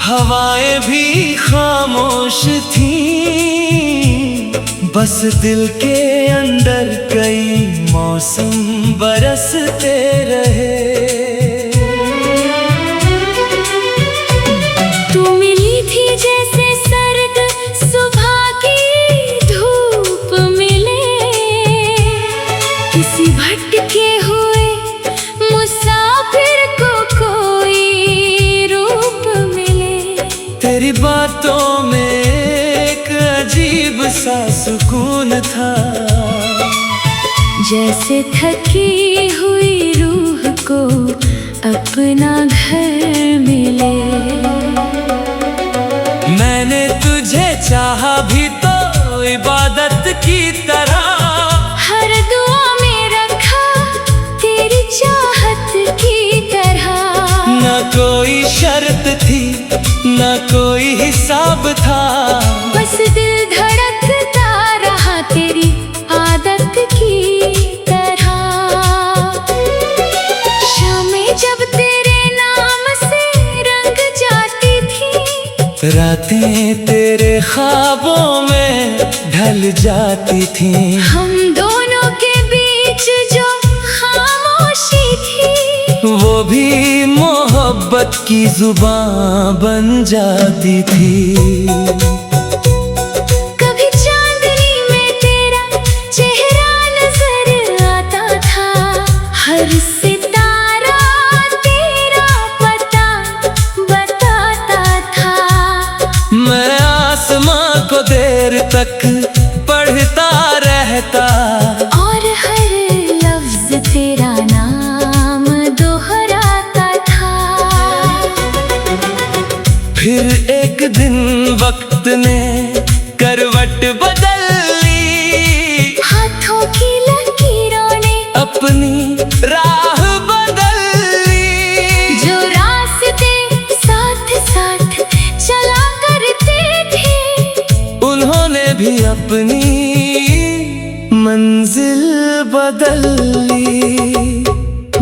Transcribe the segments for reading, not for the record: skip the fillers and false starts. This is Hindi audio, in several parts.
हवाएं भी खामोश थी, बस दिल के अंदर कई मौसम बरसते रहे। तू मिली थी जैसे सर्द सुबह की धूप मिले, किसी भटके हुए मुसाफिर को कोई रूप मिले। तेरी बातों में एक अजीब सा सुकून था, जैसे थकी हुई रूह को अपना घर मिले। मैंने तुझे चाहा भी तो इबादत की तरह, हर दुआ में रखा तेरी चाहत की तरह। न कोई शर्त थी न कोई हिसाब था, बस दिल धड़कता रहा तेरी आदत की तरह। शामें जब तेरे नाम से रंग जाती थी, रातें तेरे ख्वाबों में ढल जाती थी। हम दोनों के बीच जो खामोशी थी, वो भी मोहब्बत की जुबान बन जाती थी। कभी चांदनी में तेरा चेहरा नजर आता था, हर सितारा तेरा पता बताता था। मैं आसमां को देर तक पढ़ता रहता, और हर लफ्ज तेरा नाम दोहराता था। फिर एक दिन वक्त ने करवट बदल ली, हाथों की लकीरों ने अपनी राह बदल ली। जो रास्ते साथ साथ चला करते थे, उन्होंने भी अपनी मंजिल बदल ली।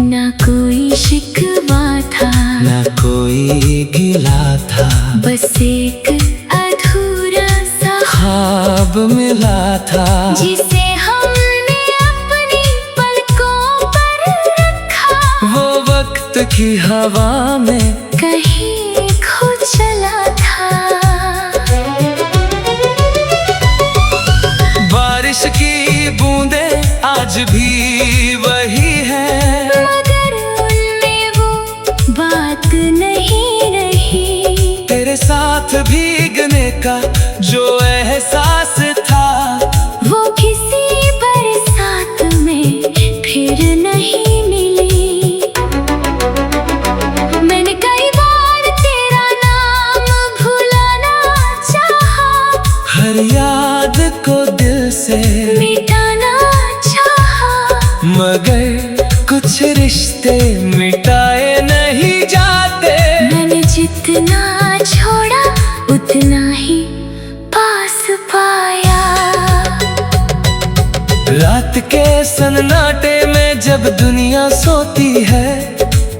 ना कोई शिकवा था ना कोई गिला था, बस एक अधूरा सा ख्वाब मिला था, जिसे हमने अपनी पलकों पर रखा। वो वक्त की हवा में कहीं खो चला था। बारिश की बूंदें आज भी वही है, मगर उनमें वो बात नहीं रही। तेरे साथ भीगने का जो एहसास था, वो किसी बरसात में फिर नहीं मिली। मैंने कई बार तेरा नाम भुलाना चाहा, हर याद को दिल से मिटाना चाहा। मगर कुछ रिश्ते मिटाए नहीं जाते। मैंने जितना छोड़ा उतना ही पास पाया। रात के सन्नाटे में जब दुनिया सोती है,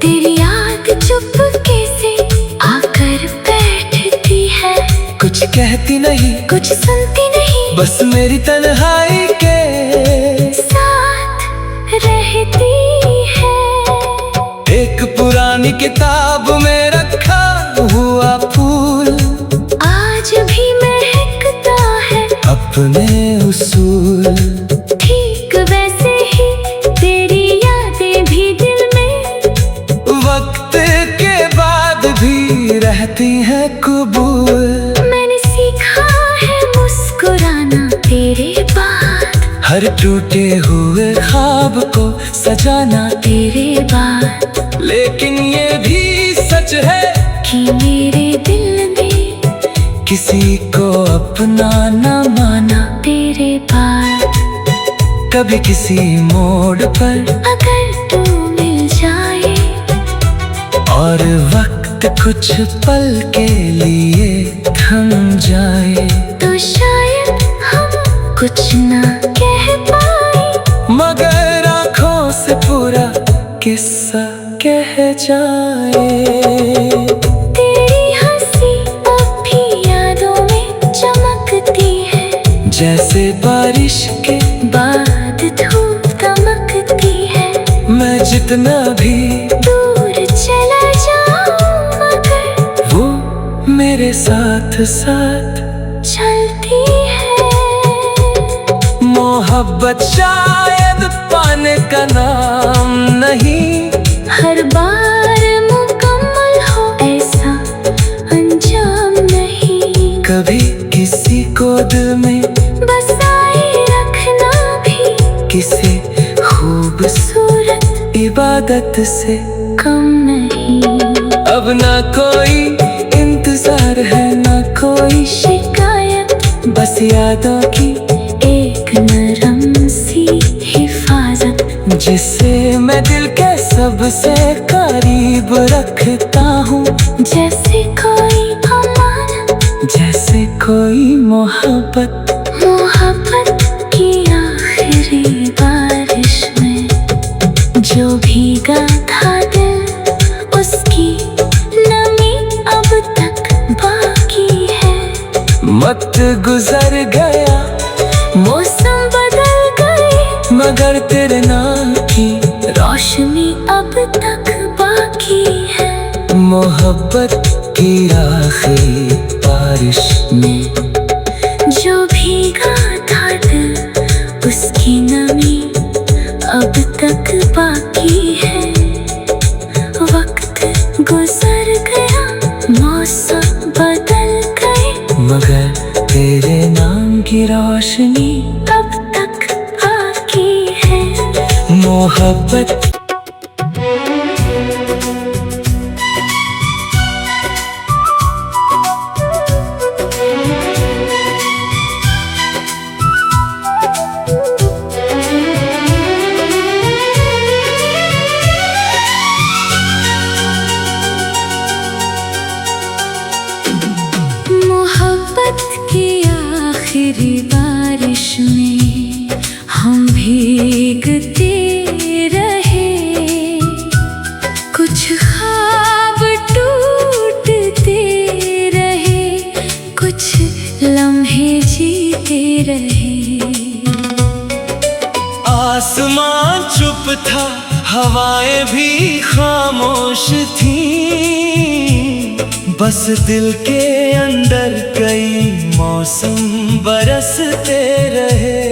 तेरी याद चुपके से आकर बैठती है। कुछ कहती नहीं कुछ सुनती नहीं, बस मेरी तन्हाई के साथ रहती है। एक पुरानी किताब में रखा हुआ फूल आज भी महकता है अपने उसूल। ठीक वैसे ही तेरी यादें भी दिल में वक्त के बाद भी रहती हैं कबूल। मैंने सीखा है मुस्कुराना तेरे बाद, हर टूटे हुए ख्वाब को सजाना तेरे बाद। लेकिन ये भी सच है कि मेरे दिल ने किसी को अपना न माना तेरे बाद। कभी किसी मोड़ पर अगर तू मिल जाए और वक्त कुछ पल के लिए थम जाए, तो शायद हम कुछ ना कह पाए, मगर आँखों से पूरा किस्सा कह जाए। तेरी हंसी जैसे बारिश के बाद धूप दमकती है। मैं जितना भी दूर चला जाऊं मगर वो मेरे साथ साथ चलती है। मोहब्बत शायद पाने का नाम नहीं, हर बार मुकम्मल हो ऐसा अंजाम नहीं। कभी किसी को दिल में बसाए रखना भी किसी खूबसूरत इबादत से कम नहीं। अब ना कोई इंतजार है ना कोई शिकायत, बस यादों की एक नरम सी हिफाजत। जिसे मैं दिल के सबसे करीब रखता हूँ, जैसे कोई अमानत, जैसे कोई मोहब्बत। मोहब्बत की आखिरी बारिश में जो भीगा था दिल, उसकी नमी अब तक बाकी है। वक्त गुजर गया, मौसम बदल गए, मगर तेरे नाम की रोशनी अब तक बाकी है। मोहब्बत की आखिरी बारिश में जो भीगा था दिल, उसकी नमी अब तक बाकी है। वक्त गुजर गया, मौसम बदल गए, मगर तेरे नाम की रोशनी अब तक बाकी है। मोहब्बत। मोहब्बत की आखिरी बारिश में हम भीगते रहे, कुछ ख्वाब टूटते रहे, कुछ लम्हे जीते रहे। आसमान चुप था, हवाएं भी खामोश थीं, बस दिल के अंदर कई मौसम बरसते रहे।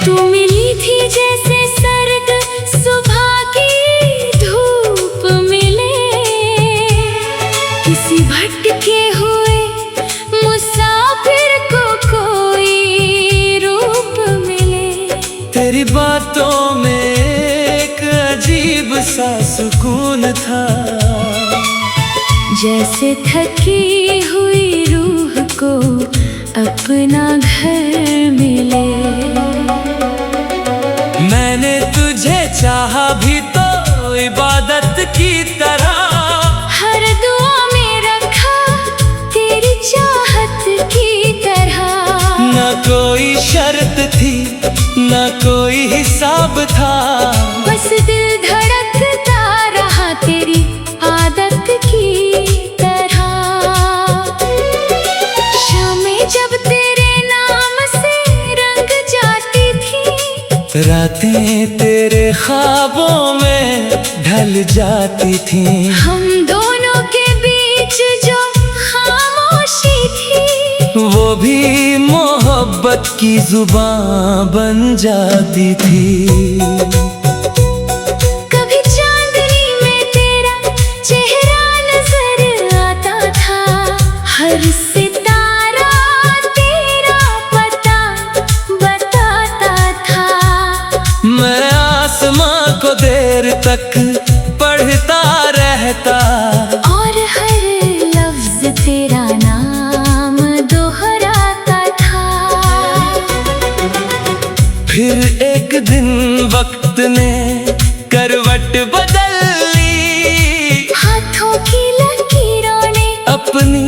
तू मिली थी जैसे सर्द सुबह की धूप मिले, किसी भटके हुए मुसाफिर को कोई रूप मिले। तेरी बातों में एक अजीब सा सुकून था, जैसे थकी हुई रूह को अपना घर मिले। मैंने तुझे चाहा भी तो इबादत की तरह, हर दुआ में रखा तेरी चाहत की तरह। न कोई शर्त थी न कोई हिसाब था, बस दिल धड़कता रहा तेरी आदत की तरह। शामें जब तेरे नाम से रंग जाती थी, रातें तेरे ख्वाबों में ढल जाती थीं। हम दोनों के बीच जो खामोशी थी, वो भी मोहब्बत की जुबान बन जाती थी। कभी चांदनी में तेरा चेहरा नजर आता था, हर सितारा तेरा पता बताता था। मैं आसमां को देर तक पढ़ता रहता, और हर लफ्ज तेरा नाम दोहराता था। फिर एक दिन वक्त ने करवट बदल ली, हाथों की लकीरों ने अपनी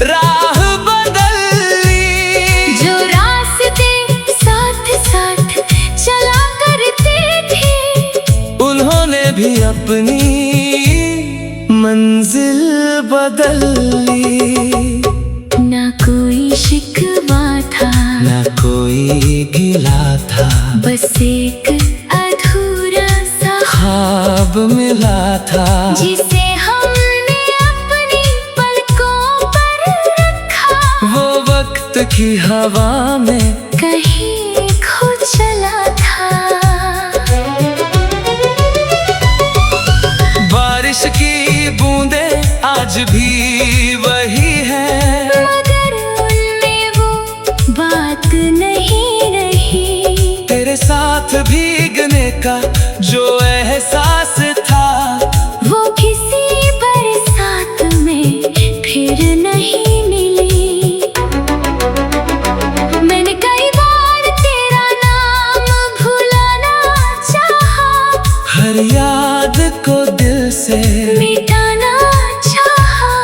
राह बदल ली। जो रास्ते साथ साथ चला करते थे, उन्होंने भी अपनी मंजिल बदल ली। कोई गिला था, बस एक अधूरा सा ख्वाब मिला था, जिसे हमने अपनी पलकों पर रखा। वो वक्त की हवा में कहीं खो चला था। बारिश की बूंदें आज भी वही है, मगर उनमें वो बात नहीं रही। तेरे साथ भीगने का जो एहसास था, वो किसी बरसात में फिर नहीं मिली। मैंने कई बार तेरा नाम भुलाना चाहा, हर याद को दिल से मिटाना चाहा,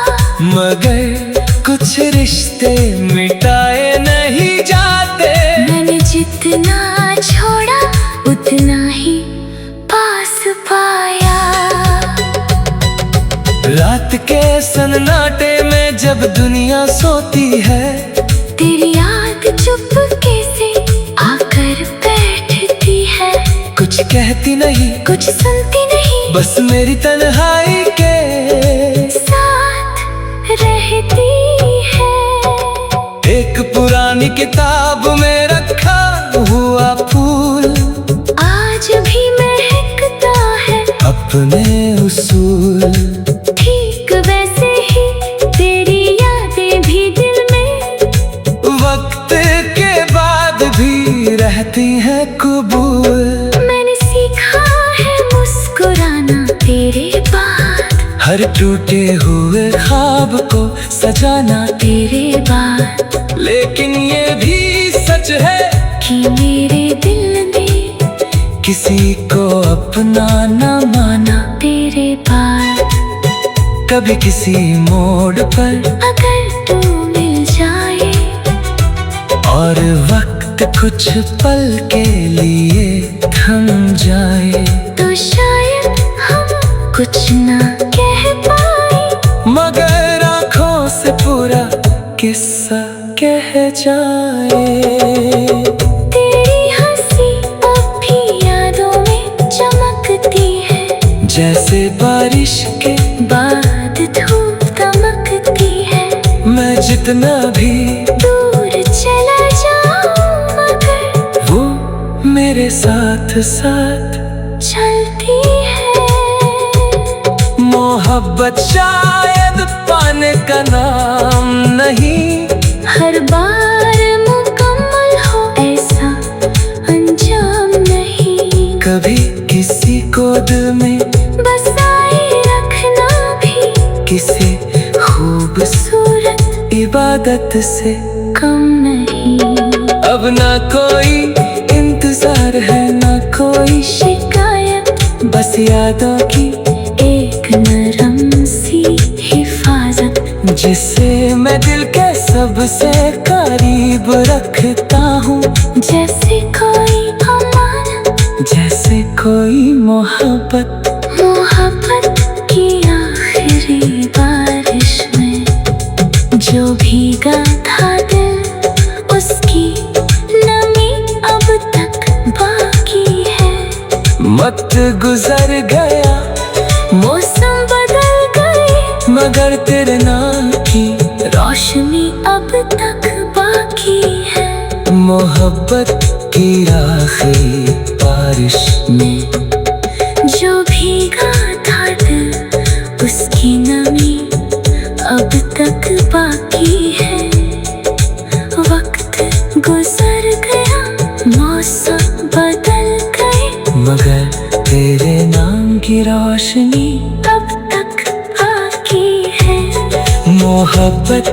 मगर कुछ रिश्ते मिटाए नहीं जाते। मैंने जितना छोड़ा उतना ही पास पाया। रात के सन्नाटे में जब दुनिया सोती है, तेरी याद चुपके से आकर बैठती है। कुछ कहती नहीं, कुछ सुनती नहीं, बस मेरी तन्हाई के साथ रहती है। एक पुरानी किताब में रखा हुआ फूल आज भी महकता है अपने उसूल। ठीक वैसे ही तेरी यादें भी दिल में वक्त के बाद भी रहती हैं कबूल। मैंने सीखा है मुस्कुराना तेरे बाद, हर टूटे हुए ख्वाब को सजाना तेरे बाद। लेकिन ये भी सच है कि मेरे दिल ने किसी को अपना न माना तेरे बाद। कभी किसी मोड़ पर अगर तू मिल जाए और वक्त कुछ पल के लिए थम जाए, तो शायद हम कुछ ना कह पाए, मगर आँखों से पूरा किस्सा कह जाए। तेरी हंसी अब भी यादों में चमकती है, जैसे बारिश के बाद धूप दमकती है। मैं जितना भी दूर चला जाऊं मगर वो मेरे साथ साथ चलती है। मोहब्बत शायद पाने का नाम नहीं, हर बार मुकम्मल हो ऐसा अंजाम नहीं। कभी किसी को दिल में बसाए रखना भी किसी खूबसूरत इबादत से कम नहीं। अब ना कोई इंतजार है ना कोई शिकायत, बस यादों की एक नरम सी हिफाजत, जिसे मैं दिल के सबसे करीब रखता हूँ। जैसे कोई अमानत, जैसे कोई मोहब्बत, मोहब्बत की आखिरी बारिश में जो भीगा था दिल, उसकी नमी अब तक बाकी है। वक्त गुजर गया मौसम बदल गए, मगर तेरे नाम की रोशनी अब तक बाकी है। मोहब्बत की आखिरी बारिश में जो भीगा था दिल, उसकी नमी अब तक बाकी है। वक्त गुजर गया, मौसम बदल गए, मगर तेरे नाम की रोशनी अब तक बाकी है। मोहब्बत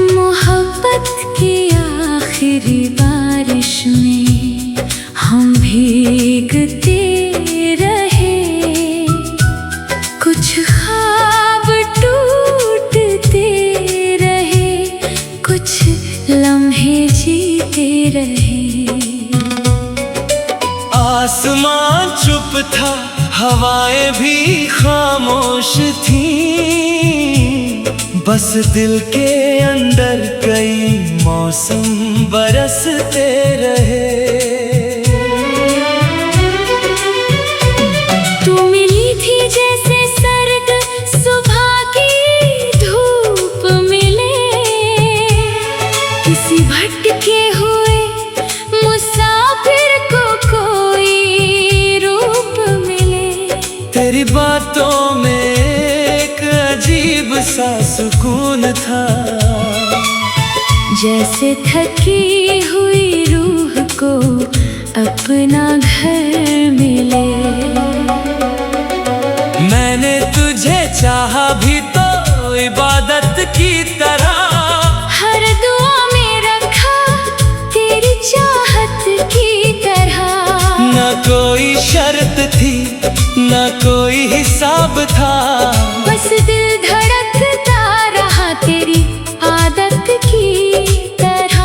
मोहब्बत की आखिरी बारिश में हम भीगते रहे। आसमां चुप था, हवाएं भी खामोश थीं, बस दिल के अंदर कई मौसम बरसते रहे। तू मिली थी जैसे सर्द सुबह की धूप मिले, किसी भटके हुए मुसाफिर को कोई रूप मिले। तेरी बातों में एक अजीब सा सुकून था, जैसे थकी हुई रूह को अपना घर मिले। मैंने तुझे चाहा भी तो इबादत की तरह, हर दुआ में रखा तेरी चाहत की तरह। न कोई शर्त थी, न कोई हिसाब था, बस दिल धड़कता रहा तेरी आदत की तरह।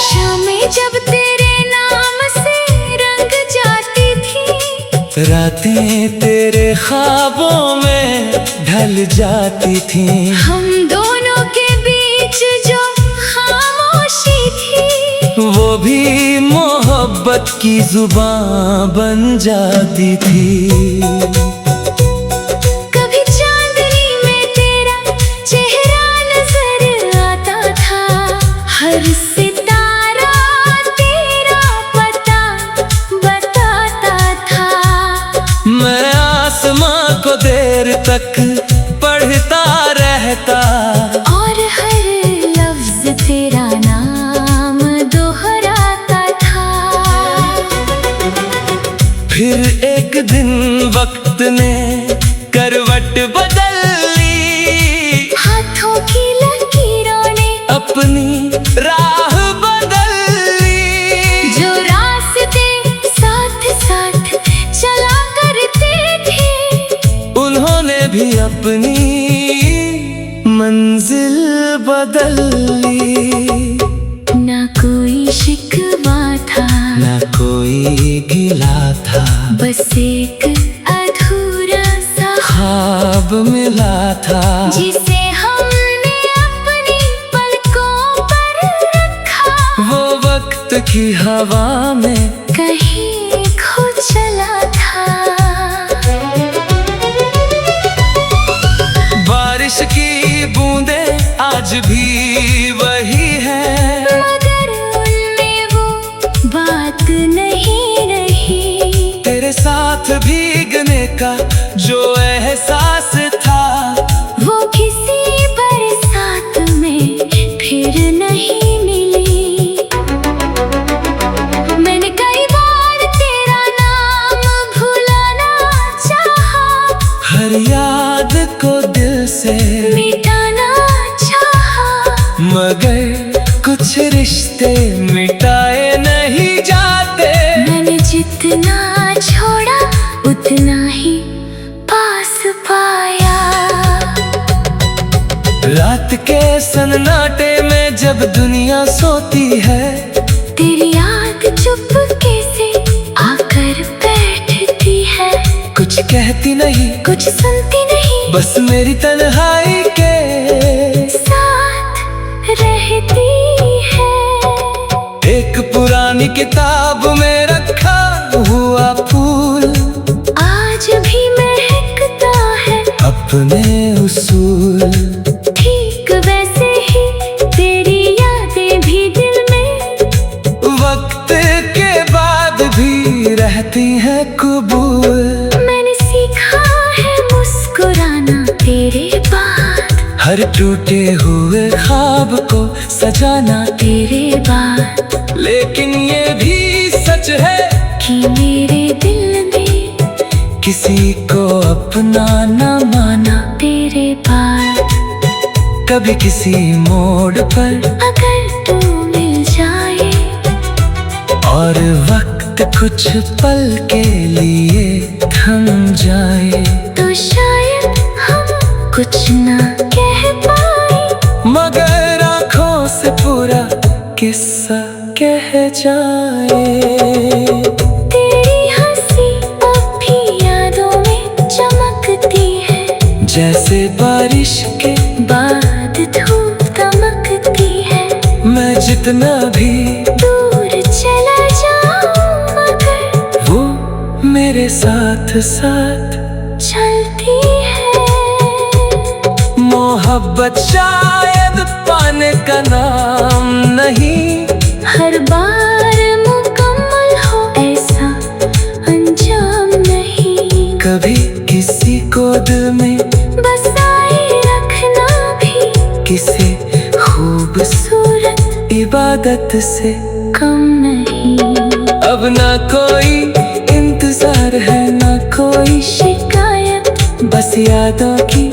शामें जब तेरे नाम से रंग जाती थी, रातें तेरे ख्वाबों में ढल जाती थीं। हम दोनों के बीच जो खामोशी थी, वो भी मोहब्बत की जुबान बन जाती थी। कभी चांदनी में तेरा चेहरा नजर आता था, हर सितारा तेरा पता बताता था। मैं आसमां को देर तक पढ़ता रहता, और हर लफ्ज तेरा नाम दोहराता था। फिर एक दिन वक्त ने करवट बदल ली, हाथों की लकीरों ने अपनी राह बदल ली। जो रास्ते साथ साथ चला करते थे, उन्होंने भी अपनी मंजिल बदल ली। ना कोई शिकवा था, न कोई गिला था, बस एक अधूरा सा ख्वाब मिला था, जिसे हमने अपनी पलकों पर रखा। वो वक्त की हवा में कहीं खो चला था। बारिश की बूंदें आज भी वही है, मगर उनमें वो बात नहीं रही। तेरे साथ भीगने का जो एहसास था, वो किसी बरसात में फिर नहीं मिली। मैंने कई बार तेरा नाम भुलाना चाहा, हर याद को दिल से मिटाना चाहा, मगर कुछ रिश्ते मिटाए नहीं जाते। मैंने जितना छोड़ा उतना ही पास पाया। रात के सन्नाटे में जब दुनिया सोती है, तेरी याद चुपके से आकर बैठती है। कुछ कहती नहीं, कुछ सुनती नहीं, बस मेरी तन्हाई के साथ रहती है। एक पुरानी किताब में रखा हुआ फूल आज भी महकता है अपने उसूल। ठीक वैसे ही तेरी यादें भी दिल में, वक्त के बाद भी रहती हैं कबूल। मैंने सीखा है मुस्कुराना तेरे बाद, हर टूटे हुए ख्वाब को सजाना तेरे बाद। लेकिन ये भी सच है कि मेरे दिल में किसी को अपना न माना तेरे बाद। कभी किसी मोड़ पर अगर तू मिल जाए और वक्त कुछ पल के लिए थम जाए, तो शायद हम कुछ ना कह पाए, मगर आँखों से पूरा किस्सा कह जाए। तेरी हंसी अब भी यादों में चमकती है, जैसे बारिश के बाद धूप दमकती है। मैं जितना भी दूर चला जाऊं मगर वो मेरे साथ साथ चलती है। मोहब्बत शायद पाने का नाम नहीं, हर बार मुकम्मल हो ऐसा अंजाम नहीं। कभी किसी को दिल में बसाए रखना भी किसी खूबसूरत इबादत से कम नहीं। अब ना कोई इंतजार है ना कोई शिकायत, बस यादों की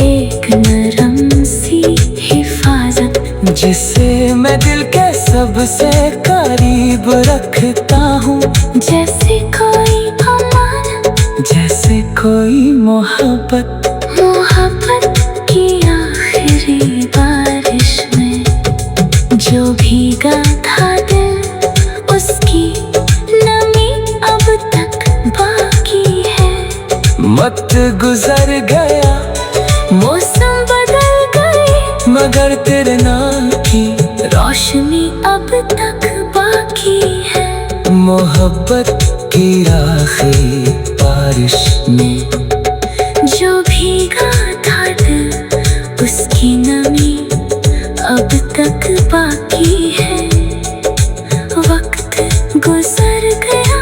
एक नरम सी हिफाजत, जिसे मैं दिल के सबसे करीब रखता हूँ। जैसे कोई अमानत, जैसे कोई मोहब्बत, मोहब्बत की आखिरी बारिश में जो भीगा था दिल, उसकी नमी अब तक बाकी है। वक्त गुजर गया मौसम बदल गए मगर तेरे नाम की रोशनी अब तक बाकी है। मोहब्बत की आखिरी बारिश में जो भीगा था दिल, उसकी नमी अब तक बाकी है। वक्त गुजर गया,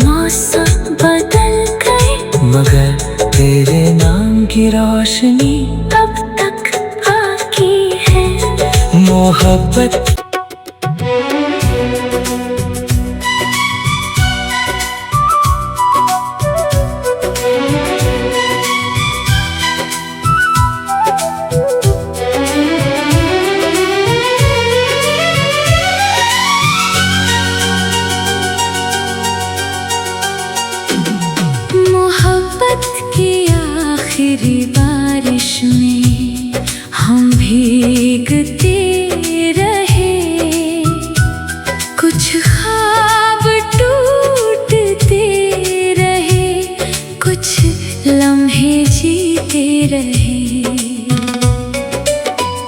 मौसम बदल गए मगर तेरे नाम की रोशनी अब तक बाकी है। मोहब्बत मोहब्बत की आखिरी बारिश में हम भीगते रहे, कुछ ख्वाब टूटते रहे, कुछ लम्हे जीते रहे।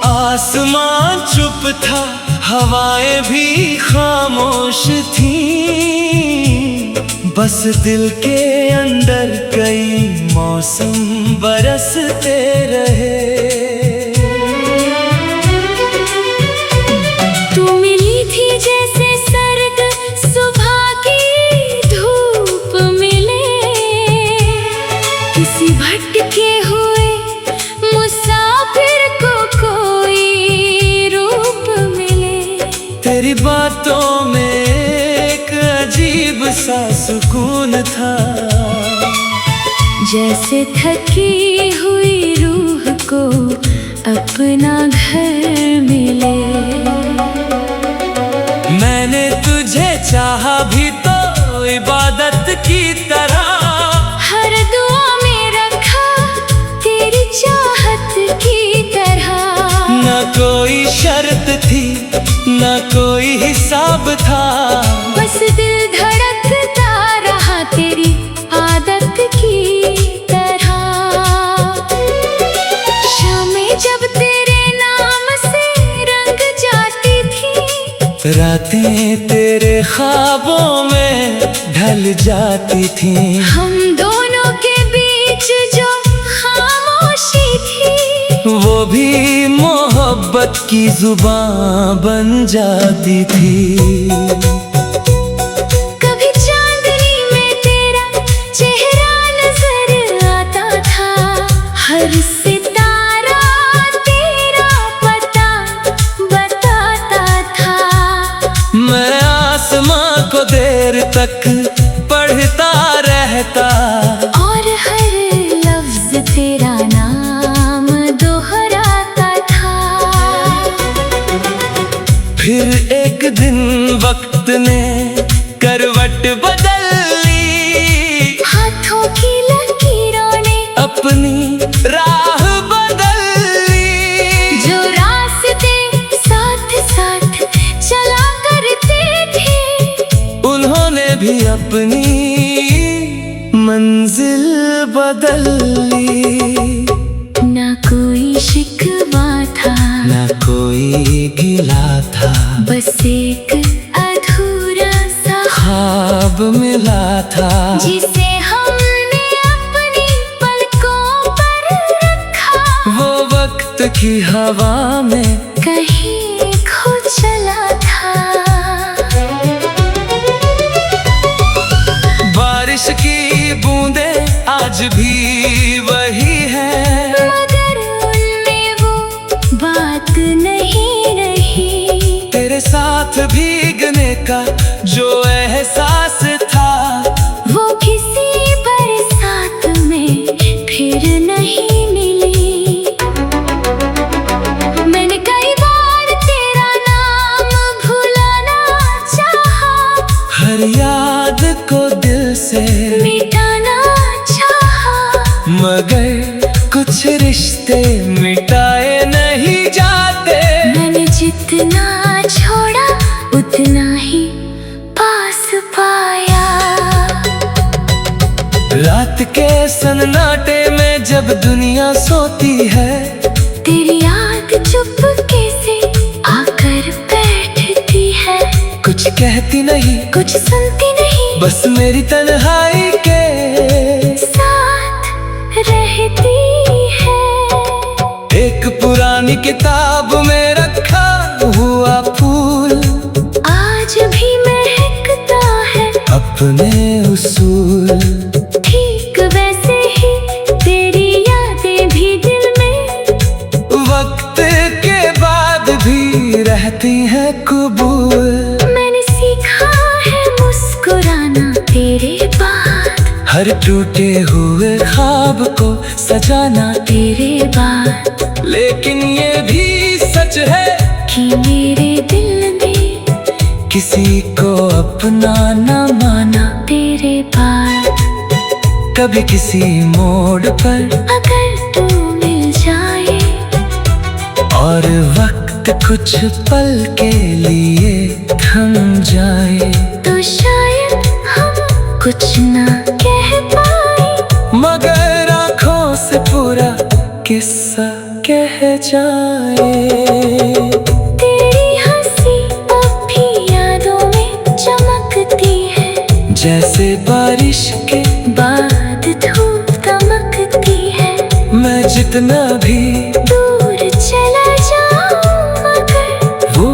आसमान चुप था, हवाएं भी खामोश थीं, बस दिल के अंदर कई मौसम बरसते रहे। तू मिली थी जैसे सर्द सुबह की धूप मिले, किसी भटके हुए मुसाफिर को कोई रूप मिले। तेरी बातों में एक अजीब सा सुकून था, जैसे थकी हुई रूह को अपना घर मिले। मैंने तुझे चाहा भी तो इबादत की तरह, हर दुआ में रखा तेरी चाहत की तरह। न कोई शर्त थी न कोई हिसाब था, बस दिल धड़कता रहा तेरी आदत की तरह। शामें जब तेरे नाम से रंग जाती थी, रातें तेरे ख्वाबों में ढल जाती थीं। हम दोनों के बीच जो खामोशी थी, वो भी मोहब्बत की जुबान बन जाती थी। कभी चांदनी में तेरा चेहरा नजर आता था, हर सितारा तेरा पता बताता था। मैं आसमां को देर तक पढ़ता रहता, और हर लफ्ज तेरा नाम दोहराता था। फिर एक दिन वक्त ने करवट बदल ली, हाथों की लकीरों ने अपनी राह बदल ली। जो रास्ते साथ साथ चला करते थे, भी अपनी मंजिल बदल ली। ना कोई शिकवा था, ना कोई गिला था, बस एक अधूरा सा ख्वाब मिला था, जिसे हमने अपनी पलकों पर रखा। वो वक्त की हवा में कहीं खो चला था। बारिश की बूंदें आज भी वही है, मगर उनमें वो बात नहीं रही। तेरे साथ भीगने का जो एहसास था, वो किसी बरसात में फिर नहीं मिली। मैंने कई बार तेरा नाम भुलाना चाहा, हर याद को दिल से मिटाना चाहा, मगर कुछ रिश्ते मिटाए नहीं जाते। मैंने जितना छोड़ा उतना ही पास पाया। रात के सन्नाटे में जब दुनिया सोती है, तेरी याद चुपके से आकर बैठती है। कुछ कहती नहीं, कुछ सुनती नहीं, बस मेरी तन्हाई के साथ रहती है। एक पुरानी किताब में रखा हुआ फूल आज भी महकता है अपने उसूल। ठीक वैसे ही तेरी यादें भी दिल में वक्त के बाद भी रहती हैं कबूल। मैंने सीखा है मुस्कुराना तेरे बाद, हर टूटे हुए ख्वाब को सजाना तेरे बाद। लेकिन ये भी सच है कि मेरे दिल ने किसी को अपना न माना तेरे बाद। कभी किसी मोड़ पर अगर तू मिल जाए और वक्त कुछ पल के लिए थम जाए, तो शायद हम कुछ ना कह पाए, मगर आँखों से पूरा किस्सा कह जाए। तेरी हंसी अब भी यादों में चमकती है, जैसे बारिश के बाद धूप दमकती है। मैं जितना भी दूर चला जाऊं मगर वो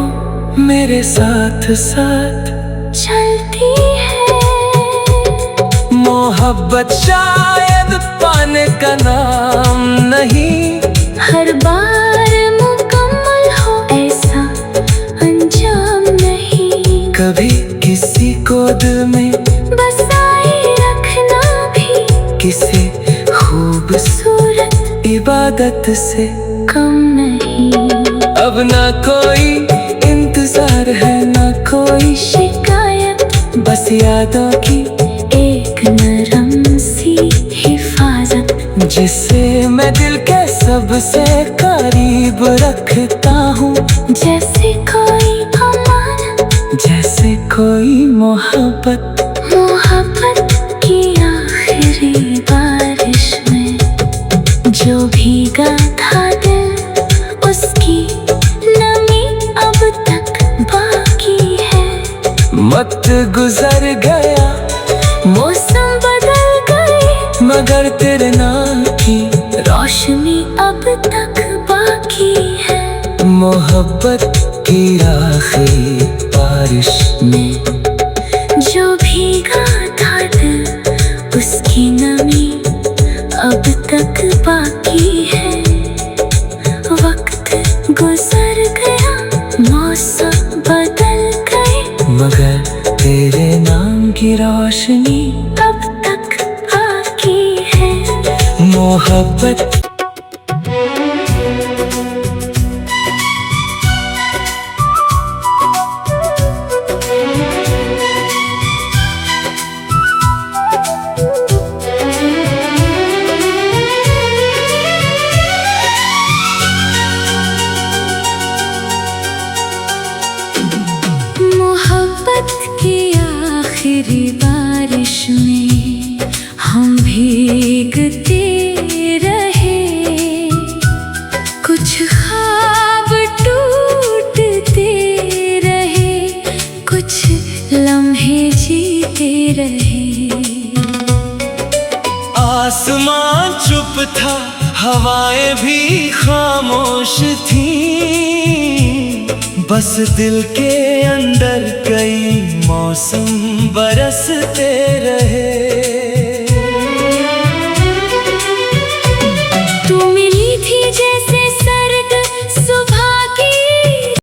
मेरे साथ साथ चलती है। मोहब्बत शायद पाने का नाम नहीं, हर बार मुकम्मल हो ऐसा अंजाम नहीं। कभी किसी को दिल में बसाए रखना भी किसी खूबसूरत इबादत से कम नहीं। अब ना कोई इंतजार है, ना कोई शिकायत, बस यादों की एक नरम सी हिफाजत, जिसे मैं दिल के सबसे करीब रखता हूँ। जैसे कोई अमानत, जैसे कोई मोहब्बत, मोहब्बत की आखिरी बारिश में जो भीगा था दिल, उसकी नमी अब तक बाकी है। वक्त गुजर गया, मौसम बदल गए, मगर तेरे नाम की रोशनी अब तक बाकी है। मोहब्बत की आखिरी बारिश में जो भीगा था दिल, उसकी नमी अब तक बाकी है। वक्त गुजर गया, मौसम बदल गए, मगर तेरे नाम की रोशनी अब तक बाकी है। मोहब्बत मोहब्बत की आखिरी आखिरी बारिश में हम भीगते रहे, कुछ ख्वाब टूटते रहे, कुछ लम्हे जीते रहे। आसमां चुप था, हवाएं भी खामोश थीं, बस दिल के अंदर कई मौसम बरसते रहे।